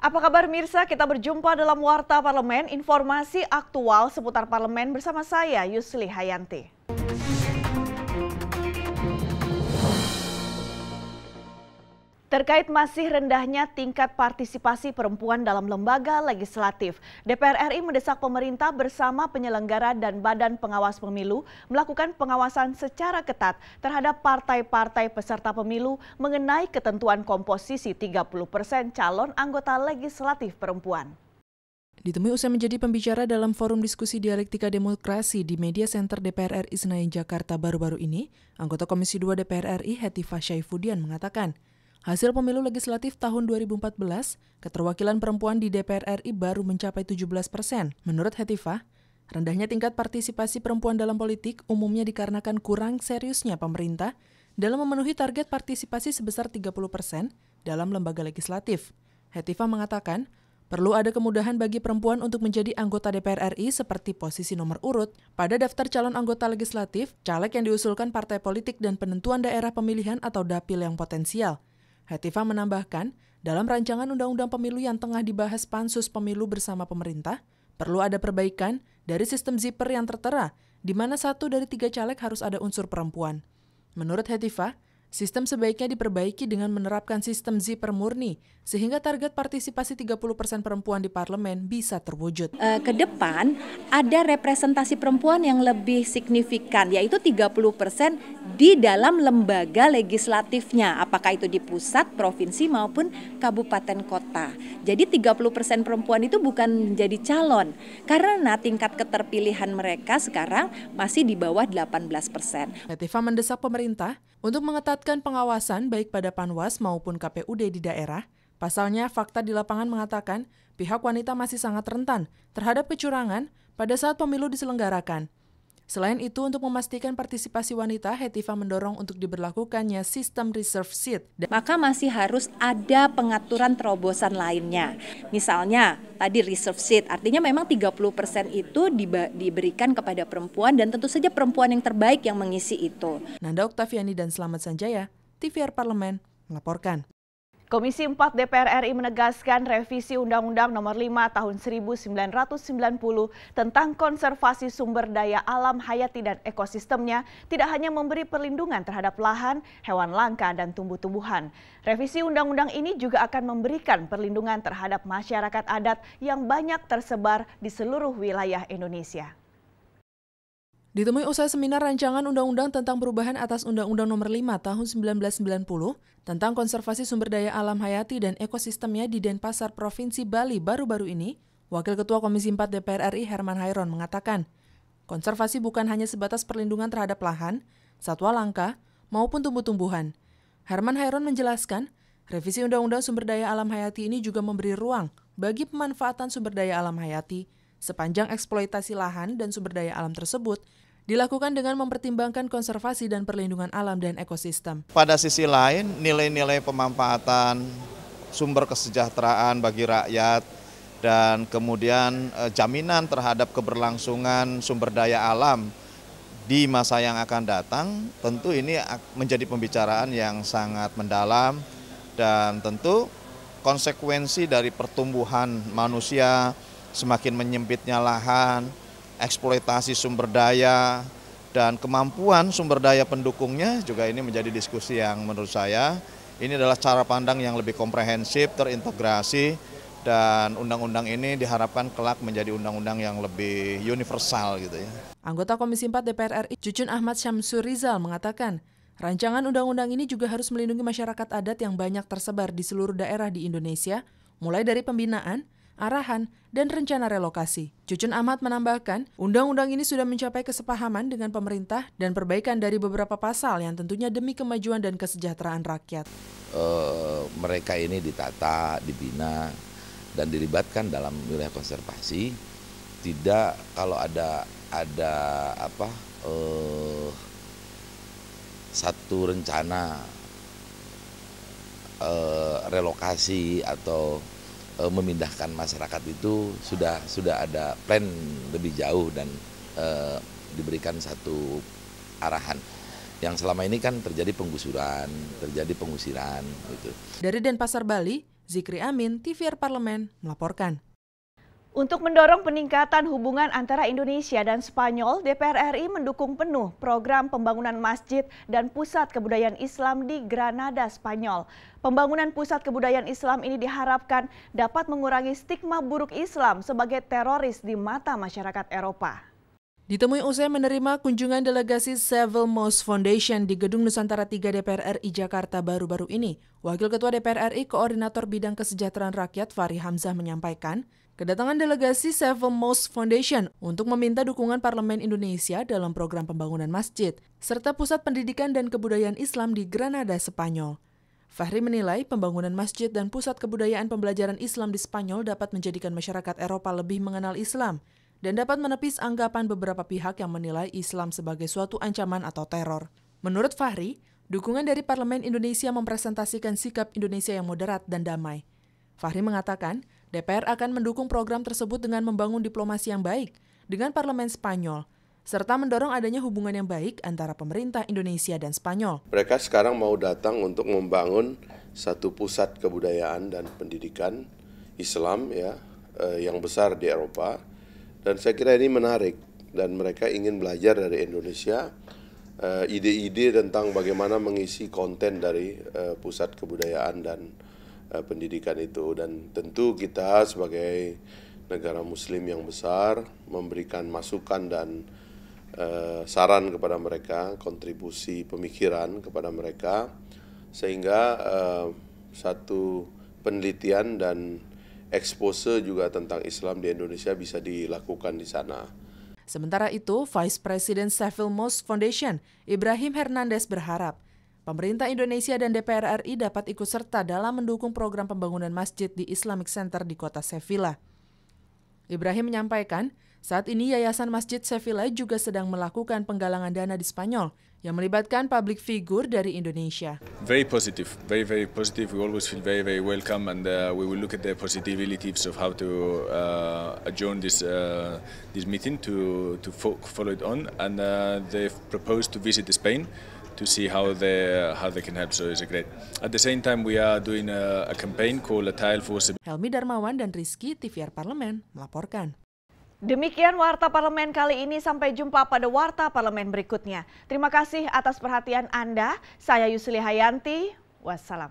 Apa kabar Mirsa? Kita berjumpa dalam Warta Parlemen, informasi aktual seputar parlemen bersama saya Yusli Hayanti. Terkait masih rendahnya tingkat partisipasi perempuan dalam lembaga legislatif, DPR RI mendesak pemerintah bersama penyelenggara dan Badan Pengawas Pemilu melakukan pengawasan secara ketat terhadap partai-partai peserta pemilu mengenai ketentuan komposisi 30% calon anggota legislatif perempuan. Ditemui usai menjadi pembicara dalam forum diskusi dialektika demokrasi di Media Center DPR RI Senayan, Jakarta baru-baru ini, anggota Komisi 2 DPR RI Hetifah Syaifuddin mengatakan, hasil pemilu legislatif tahun 2014, keterwakilan perempuan di DPR RI baru mencapai 17%. Menurut Hetifah, rendahnya tingkat partisipasi perempuan dalam politik umumnya dikarenakan kurang seriusnya pemerintah dalam memenuhi target partisipasi sebesar 30% dalam lembaga legislatif. Hetifah mengatakan, perlu ada kemudahan bagi perempuan untuk menjadi anggota DPR RI seperti posisi nomor urut pada daftar calon anggota legislatif, caleg yang diusulkan partai politik dan penentuan daerah pemilihan atau dapil yang potensial. Hetifah menambahkan, dalam rancangan undang-undang pemilu yang tengah dibahas Pansus Pemilu bersama pemerintah, perlu ada perbaikan dari sistem zipper yang tertera, di mana 1 dari 3 caleg harus ada unsur perempuan. Menurut Hetifah, sistem sebaiknya diperbaiki dengan menerapkan sistem zipper murni, sehingga target partisipasi 30% perempuan di parlemen bisa terwujud. Ke depan ada representasi perempuan yang lebih signifikan, yaitu 30% di dalam lembaga legislatifnya, apakah itu di pusat, provinsi maupun kabupaten kota. Jadi 30% perempuan itu bukan menjadi calon, karena tingkat keterpilihan mereka sekarang masih di bawah 18%. Hetifah mendesak pemerintah untuk mengetatkan pengawasan baik pada Panwas maupun KPUD di daerah. Pasalnya, fakta di lapangan mengatakan pihak wanita masih sangat rentan terhadap kecurangan pada saat pemilu diselenggarakan. Selain itu, untuk memastikan partisipasi wanita, Hetifah mendorong untuk diberlakukannya sistem reserve seat. Maka masih harus ada pengaturan terobosan lainnya. Misalnya, tadi reserve seat, artinya memang 30% itu diberikan kepada perempuan dan tentu saja perempuan yang terbaik yang mengisi itu. Nanda Oktaviani dan Slamet Sanjaya, TVR Parlemen, melaporkan. Komisi 4 DPR RI menegaskan revisi Undang-Undang Nomor 5 Tahun 1990 tentang konservasi sumber daya alam hayati dan ekosistemnya tidak hanya memberi perlindungan terhadap lahan, hewan langka, dan tumbuh-tumbuhan. Revisi undang-undang ini juga akan memberikan perlindungan terhadap masyarakat adat yang banyak tersebar di seluruh wilayah Indonesia. Ditemui usai seminar rancangan undang-undang tentang perubahan atas Undang-Undang Nomor 5 Tahun 1990 tentang konservasi sumber daya alam hayati dan ekosistemnya di Denpasar, Provinsi Bali baru-baru ini, Wakil Ketua Komisi 4 DPR RI Herman Hairon mengatakan, konservasi bukan hanya sebatas perlindungan terhadap lahan, satwa langka, maupun tumbuh-tumbuhan. Herman Hairon menjelaskan, revisi Undang-Undang Sumber Daya Alam Hayati ini juga memberi ruang bagi pemanfaatan sumber daya alam hayati sepanjang eksploitasi lahan dan sumber daya alam tersebut dilakukan dengan mempertimbangkan konservasi dan perlindungan alam dan ekosistem. Pada sisi lain, nilai-nilai pemanfaatan, sumber kesejahteraan bagi rakyat, dan kemudian jaminan terhadap keberlangsungan sumber daya alam di masa yang akan datang, tentu ini menjadi pembicaraan yang sangat mendalam, dan tentu konsekuensi dari pertumbuhan manusia, semakin menyempitnya lahan, eksploitasi sumber daya, dan kemampuan sumber daya pendukungnya juga ini menjadi diskusi yang menurut saya ini adalah cara pandang yang lebih komprehensif, terintegrasi, dan undang-undang ini diharapkan kelak menjadi undang-undang yang lebih universal gitu ya. Anggota Komisi 4 DPR RI Cucun Ahmad Syamsur Rizal mengatakan, rancangan undang-undang ini juga harus melindungi masyarakat adat yang banyak tersebar di seluruh daerah di Indonesia, mulai dari pembinaan, arahan, dan rencana relokasi. Cucun Ahmad menambahkan, undang-undang ini sudah mencapai kesepahaman dengan pemerintah dan perbaikan dari beberapa pasal yang tentunya demi kemajuan dan kesejahteraan rakyat. Mereka ini ditata, dibina, dan dilibatkan dalam wilayah konservasi. Tidak kalau ada satu rencana relokasi atau memindahkan masyarakat itu sudah ada plan lebih jauh dan diberikan satu arahan. Yang selama ini kan terjadi penggusuran, terjadi pengusiran gitu. Dari Denpasar, Bali, Zikri Amin, TVR Parlemen melaporkan. Untuk mendorong peningkatan hubungan antara Indonesia dan Spanyol, DPR RI mendukung penuh program pembangunan masjid dan pusat kebudayaan Islam di Granada, Spanyol. Pembangunan pusat kebudayaan Islam ini diharapkan dapat mengurangi stigma buruk Islam sebagai teroris di mata masyarakat Eropa. Ditemui usai menerima kunjungan delegasi Seville Mosque Foundation di Gedung Nusantara 3 DPR RI Jakarta baru-baru ini, Wakil Ketua DPR RI Koordinator Bidang Kesejahteraan Rakyat Fahri Hamzah menyampaikan, kedatangan delegasi Seville Mosque Foundation untuk meminta dukungan Parlemen Indonesia dalam program pembangunan masjid, serta pusat pendidikan dan kebudayaan Islam di Granada, Spanyol. Fahri menilai pembangunan masjid dan pusat kebudayaan pembelajaran Islam di Spanyol dapat menjadikan masyarakat Eropa lebih mengenal Islam, dan dapat menepis anggapan beberapa pihak yang menilai Islam sebagai suatu ancaman atau teror. Menurut Fahri, dukungan dari Parlemen Indonesia mempresentasikan sikap Indonesia yang moderat dan damai. Fahri mengatakan, DPR akan mendukung program tersebut dengan membangun diplomasi yang baik dengan Parlemen Spanyol, serta mendorong adanya hubungan yang baik antara pemerintah Indonesia dan Spanyol. Mereka sekarang mau datang untuk membangun satu pusat kebudayaan dan pendidikan Islam yang besar di Eropa. Dan saya kira ini menarik dan mereka ingin belajar dari Indonesia ide-ide tentang bagaimana mengisi konten dari pusat kebudayaan dan pendidikan itu. Dan tentu kita sebagai negara muslim yang besar memberikan masukan dan saran kepada mereka, kontribusi pemikiran kepada mereka, sehingga satu penelitian dan expose juga tentang Islam di Indonesia bisa dilakukan di sana. Sementara itu, Vice President Seville Mosque Foundation, Ibrahim Hernandez berharap pemerintah Indonesia dan DPR RI dapat ikut serta dalam mendukung program pembangunan masjid di Islamic Center di kota Sevilla. Ibrahim menyampaikan, saat ini Yayasan Masjid Sevilla juga sedang melakukan penggalangan dana di Spanyol yang melibatkan public figure dari Indonesia. Very positive, very positive. We always feel very welcome, and we will look at the possibilities of how to adjourn this meeting to follow it on. And they've proposed to visit Spain to see how they can help. So it's great. At the same time, we are doing a campaign called A Tile for Sevilla. Helmi Darmawan dan Rizky, TVR Parlemen melaporkan. Demikian Warta Parlemen kali ini, sampai jumpa pada Warta Parlemen berikutnya. Terima kasih atas perhatian Anda. Saya Yusli Hayanti, wassalam.